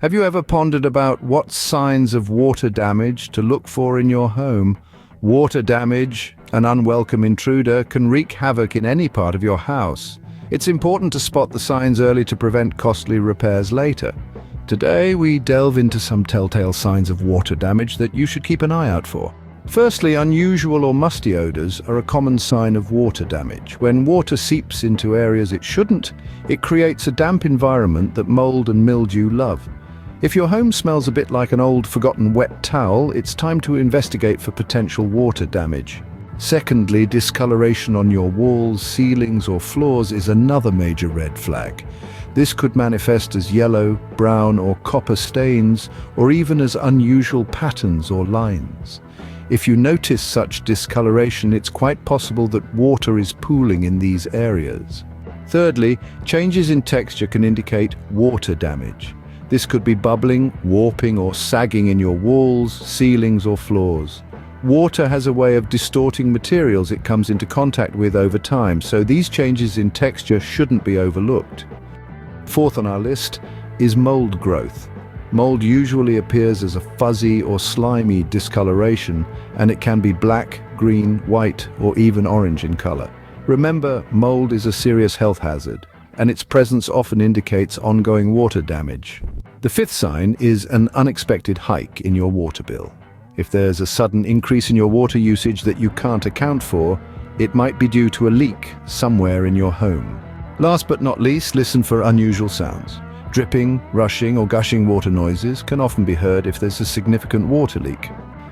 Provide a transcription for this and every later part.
Have you ever pondered about what signs of water damage to look for in your home? Water damage, an unwelcome intruder, can wreak havoc in any part of your house. It's important to spot the signs early to prevent costly repairs later. Today, we delve into some telltale signs of water damage that you should keep an eye out for. Firstly, unusual or musty odors are a common sign of water damage. When water seeps into areas it shouldn't, it creates a damp environment that mold and mildew love. If your home smells a bit like an old forgotten wet towel, it's time to investigate for potential water damage. Secondly, discoloration on your walls, ceilings or floors is another major red flag. This could manifest as yellow, brown or copper stains, or even as unusual patterns or lines. If you notice such discoloration, it's quite possible that water is pooling in these areas. Thirdly, changes in texture can indicate water damage. This could be bubbling, warping or sagging in your walls, ceilings or floors. Water has a way of distorting materials it comes into contact with over time, so these changes in texture shouldn't be overlooked. Fourth on our list is mold growth. Mold usually appears as a fuzzy or slimy discoloration, and it can be black, green, white or even orange in color. Remember, mold is a serious health hazard, and its presence often indicates ongoing water damage. The fifth sign is an unexpected hike in your water bill. If there's a sudden increase in your water usage that you can't account for, it might be due to a leak somewhere in your home. Last but not least, listen for unusual sounds. Dripping, rushing or gushing water noises can often be heard if there's a significant water leak.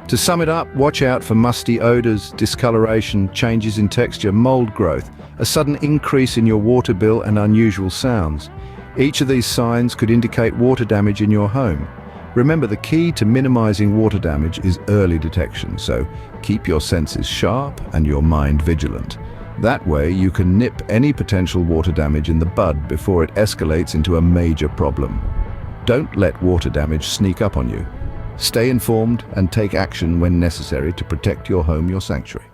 To sum it up, watch out for musty odors, discoloration, changes in texture, mold growth, a sudden increase in your water bill and unusual sounds. Each of these signs could indicate water damage in your home. Remember, the key to minimizing water damage is early detection, so keep your senses sharp and your mind vigilant. That way, you can nip any potential water damage in the bud before it escalates into a major problem. Don't let water damage sneak up on you. Stay informed and take action when necessary to protect your home, your sanctuary.